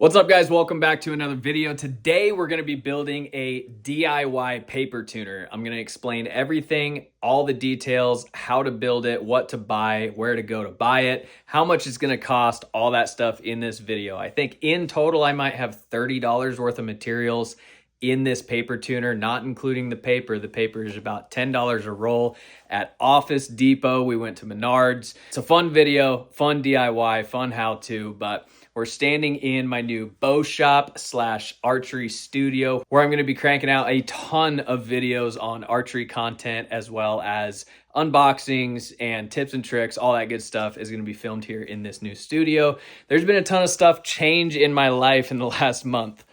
What's up, guys? Welcome back to another video. Today we're going to be building a DIY paper tuner. I'm going to explain everything, all the details, how to build it, what to buy, where to go to buy it, how much it's going to cost, all that stuff in this video. I think in total I might have $30 worth of materials in this paper tuner, not including the paper. The paper is about $10 a roll at Office Depot. We went to Menards. It's a fun video, fun DIY, fun how-to, but we're standing in my new bow shop / archery studio where I'm going to be cranking out a ton of videos on archery content, as well as unboxings and tips and tricks. All that good stuff is going to be filmed here in this new studio. There's been a ton of stuff change in my life in the last month.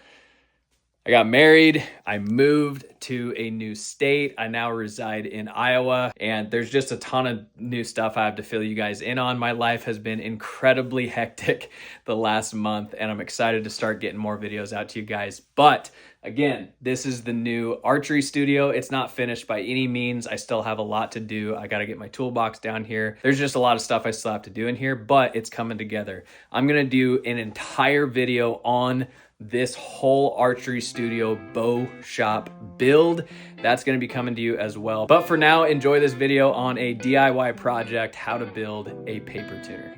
I got married, I moved to a new state, I now reside in Iowa, and there's just a ton of new stuff I have to fill you guys in on. My life has been incredibly hectic the last month, and I'm excited to start getting more videos out to you guys. But again, this is the new archery studio. It's not finished by any means. I still have a lot to do. I got to get my toolbox down here. There's just a lot of stuff I still have to do in here, but it's coming together. I'm going to do an entire video on this whole archery studio bow shop build. That's going to be coming to you as well. But for now, enjoy this video on a DIY project, how to build a paper tuner.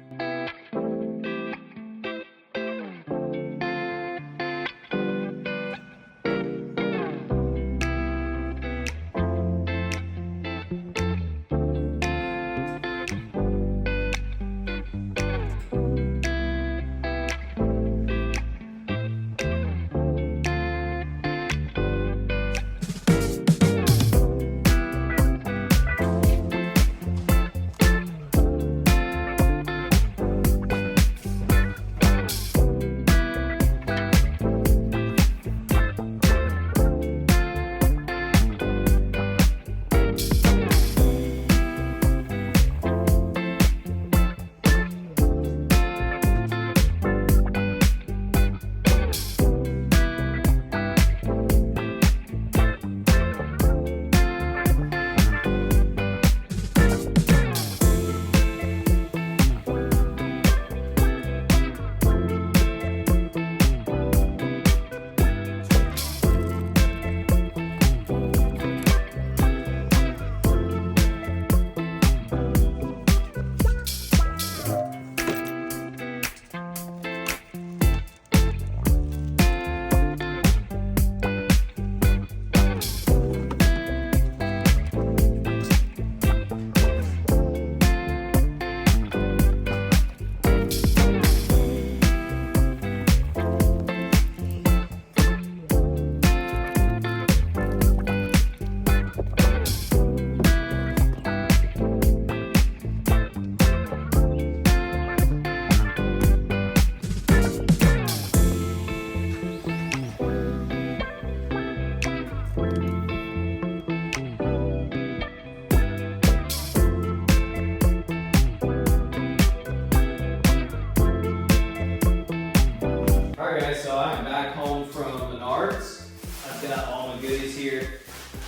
So I'm back home from Menards. I've got all my goodies here.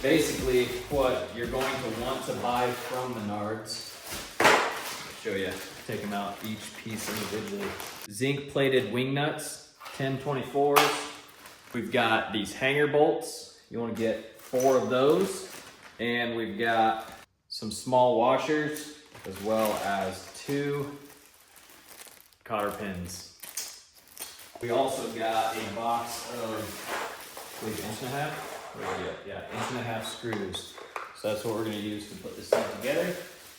Basically, what you're going to want to buy from Menards. I'll show you. Take them out each piece individually. Zinc plated wing nuts, 1024s. We've got these hanger bolts. You want to get 4 of those. And we've got some small washers, as well as 2 cotter pins. We also got a box of, I believe, 1.5 inch. Yeah, 1.5 inch screws. So that's what we're going to use to put this thing together.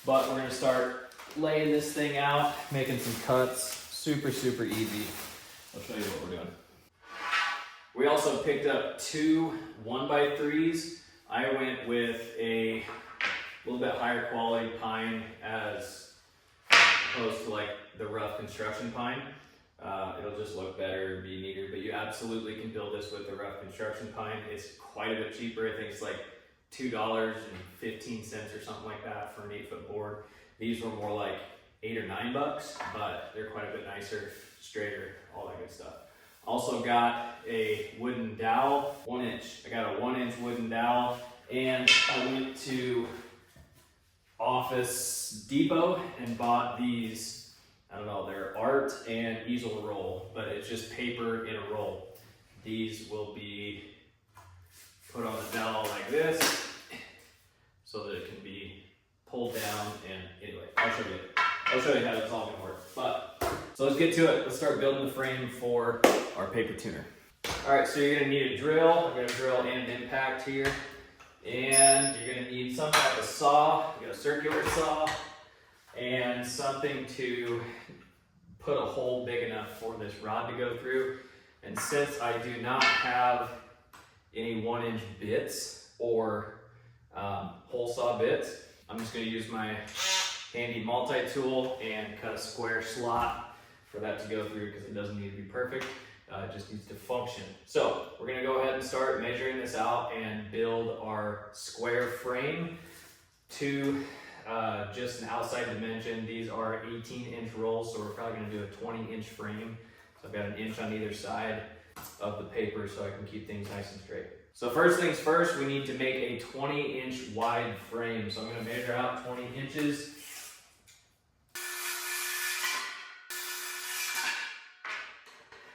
But we're going to start laying this thing out, making some cuts. Super, super easy. I'll show you what we're doing. We also picked up 2 1x3s. I went with a little bit higher quality pine as opposed to like the rough construction pine. It'll just look better, be neater, but you absolutely can build this with the rough construction pine. It's quite a bit cheaper. I think it's like $2.15 or something like that for an 8-foot board. These were more like $8 or $9, but they're quite a bit nicer, straighter, all that good stuff. Also got a wooden dowel, 1 inch. I got a 1 inch wooden dowel, and I went to Office Depot and bought these I don't know, they're art and easel roll, but it's just paper in a roll. These will be put on the dowel like this so that it can be pulled down. And anyway, I'll show you how it's all gonna work. But so let's get to it. Let's start building the frame for our paper tuner. All right, so you're gonna need a drill. I'm gonna drill and an impact here. And you're gonna need some type of saw. You got a circular saw and something to put a hole big enough for this rod to go through. And since I do not have any 1-inch bits or hole saw bits, I'm just gonna use my handy multi-tool and cut a square slot for that to go through, because it doesn't need to be perfect, it just needs to function. So we're gonna go ahead and start measuring this out and build our square frame to just an outside dimension. These are 18-inch rolls, so we're probably gonna do a 20-inch frame. So I've got an inch on either side of the paper so I can keep things nice and straight. So first things first, we need to make a 20-inch wide frame. So I'm gonna measure out 20 inches.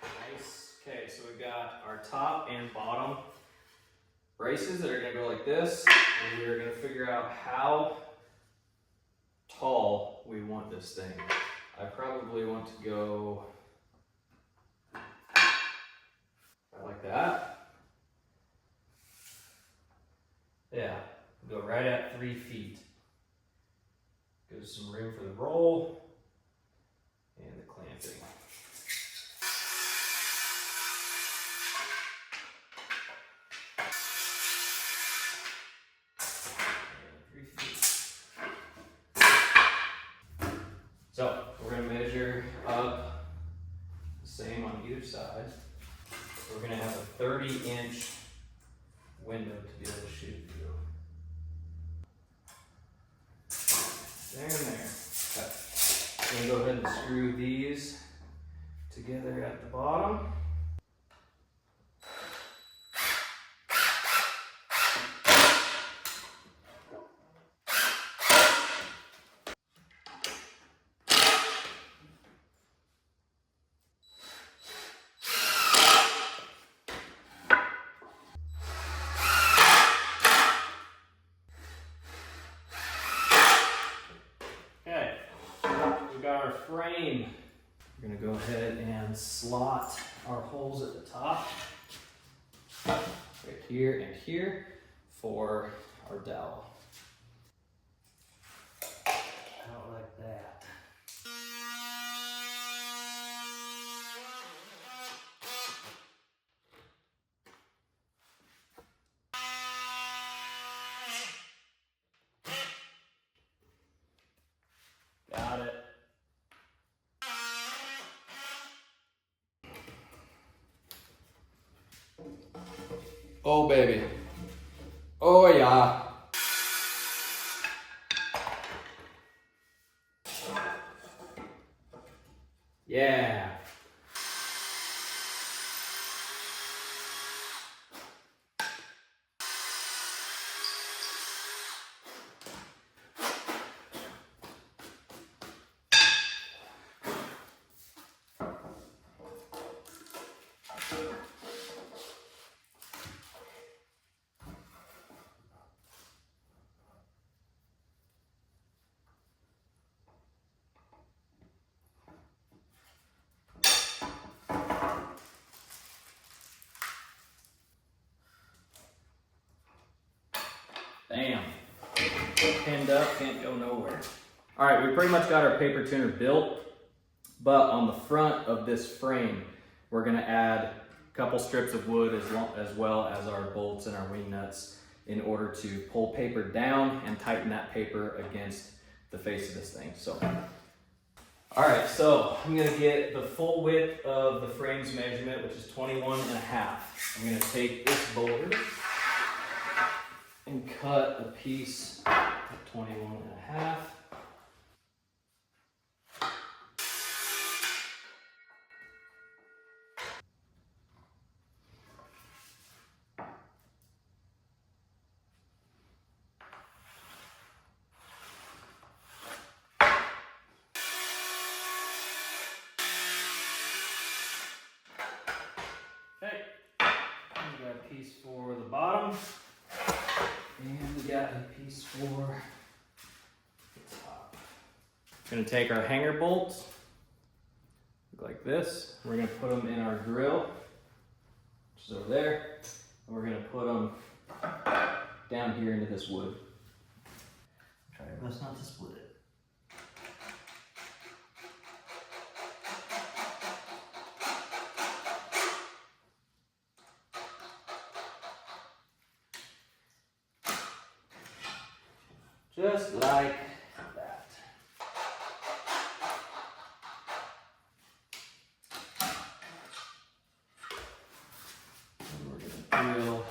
Nice. Okay, so we've got our top and bottom braces that are gonna go like this, and we're gonna figure out how tall we want this thing. I probably want to go like that. Yeah, go right at 3 feet. Gives some room for the roll and the clamping. And 3 feet. So we're going to measure up the same on either side. We're going to have a 30-inch window to be able to shoot through. There and there. Okay. I'm going to go ahead and screw these together at the bottom. Our frame. We're going to go ahead and slot our holes at the top, right here and here, for our dowel. Out like that. Got it. Oh baby. Oh yeah. Yeah. Bam. Pinned up, can't go nowhere. All right, we pretty much got our paper tuner built, but on the front of this frame, we're gonna add a couple strips of wood as well as our bolts and our wing nuts in order to pull paper down and tighten that paper against the face of this thing. So, all right, so I'm gonna get the full width of the frame's measurement, which is 21.5. I'm gonna take this board and cut a piece of 21.5. piece for the bottom, and we got a piece for the top. We're gonna take our hanger bolts, like this. We're gonna put them in our grill, which is over there, and we're gonna put them down here into this wood. Try your best not to split it. Just like that. And we're gonna drill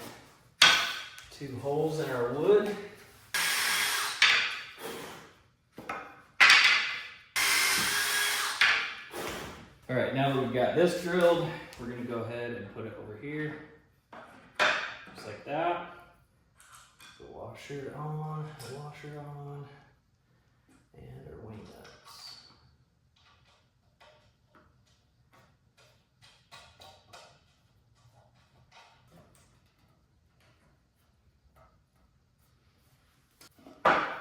2 holes in our wood. All right, now that we've got this drilled, we're gonna go ahead and put it over here, just like that. The washer on, and our wing nuts.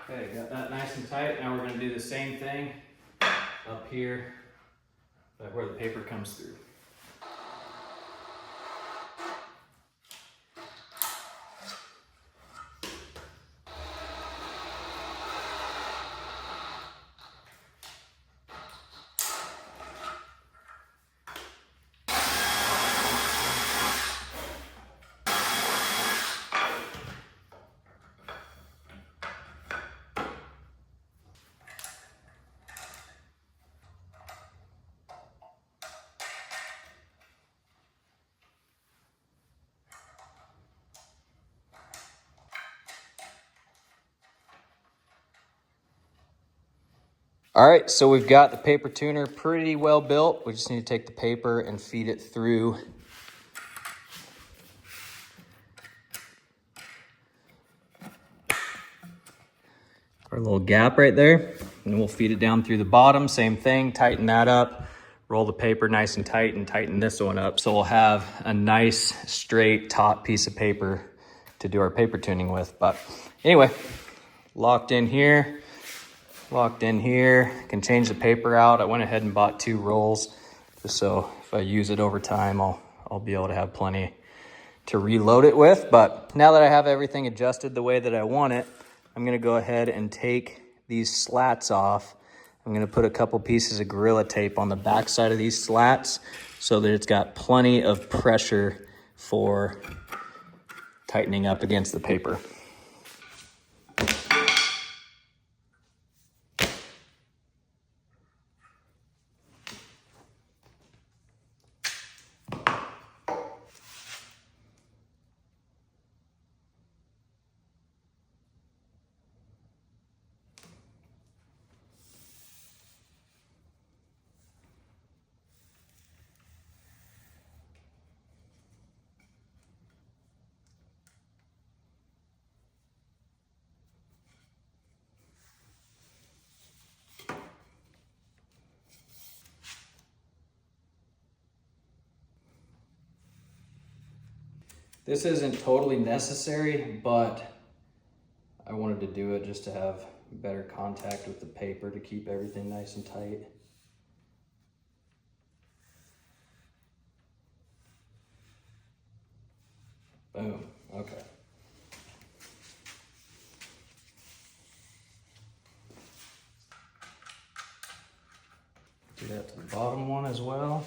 Okay, got that nice and tight. Now we're gonna do the same thing up here, where the paper comes through. All right, so we've got the paper tuner pretty well built. We just need to take the paper and feed it through our little gap right there. And we'll feed it down through the bottom, same thing, tighten that up, roll the paper nice and tight, and tighten this one up. So we'll have a nice straight top piece of paper to do our paper tuning with. But anyway, locked in here. Can change the paper out. I went ahead and bought 2 rolls just so if I use it over time, I'll be able to have plenty to reload it with. But now that I have everything adjusted the way that I want it, I'm gonna go ahead and take these slats off. I'm gonna put a couple pieces of Gorilla Tape on the back side of these slats so that it's got plenty of pressure for tightening up against the paper. This isn't totally necessary, but I wanted to do it just to have better contact with the paper to keep everything nice and tight. Boom, okay. Do that to the bottom one as well.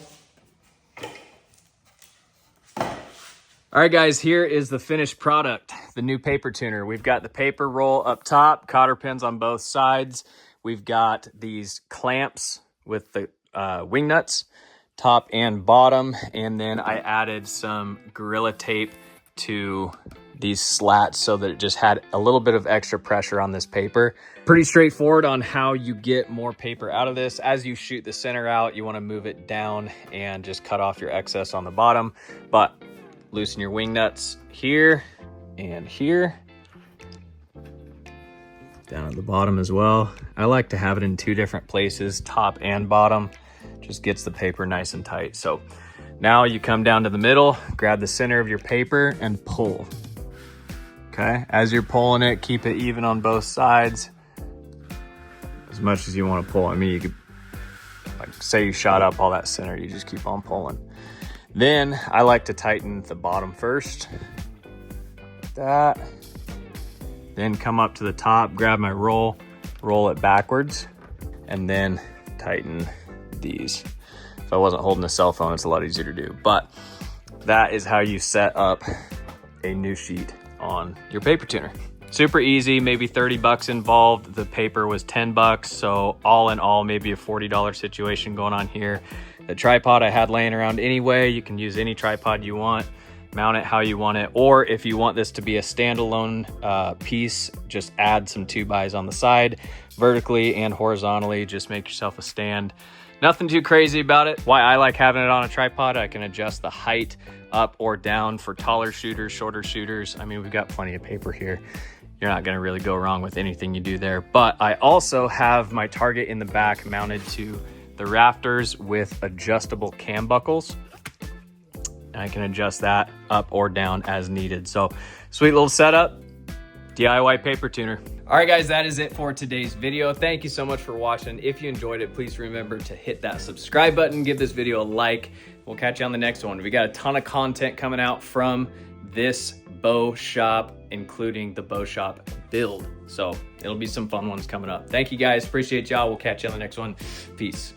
All right, guys, here is the finished product, the new paper tuner. We've got the paper roll up top, cotter pins on both sides. We've got these clamps with the wing nuts, top and bottom. And then I added some Gorilla Tape to these slats so that it just had a little bit of extra pressure on this paper. Pretty straightforward on how you get more paper out of this. As you shoot the center out, you want to move it down and just cut off your excess on the bottom. But loosen your wing nuts here and here. Down at the bottom as well. I like to have it in 2 different places, top and bottom. Just gets the paper nice and tight. So Now you come down to the middle, grab the center of your paper and pull. Okay, as you're pulling it, keep it even on both sides as much as you want to pull. I mean, you could, like, say you shot up all that center, you just keep on pulling. Then I like to tighten the bottom first, like that. Then come up to the top, grab my roll it backwards, and then tighten these. If I wasn't holding a cell phone, it's a lot easier to do. But that is how you set up a new sheet on your paper tuner. Super easy, maybe 30 bucks involved. The paper was 10 bucks. So all in all, maybe a $40 situation going on here. The tripod I had laying around anyway. You can use any tripod you want, mount it how you want it. Or if you want this to be a standalone piece, just add some 2x on the side, vertically and horizontally. Just make yourself a stand. Nothing too crazy about it. Why I like having it on a tripod, I can adjust the height up or down for taller shooters, shorter shooters. I mean, we've got plenty of paper here. You're not gonna really go wrong with anything you do there. But I also have my target in the back mounted to the rafters with adjustable cam buckles. And I can adjust that up or down as needed. So sweet little setup, DIY paper tuner. All right, guys, that is it for today's video. Thank you so much for watching. If you enjoyed it, please remember to hit that subscribe button, give this video a like. We'll catch you on the next one. We got a ton of content coming out from this bow shop, including the bow shop build. So it'll be some fun ones coming up. Thank you guys, appreciate y'all. We'll catch you on the next one. Peace.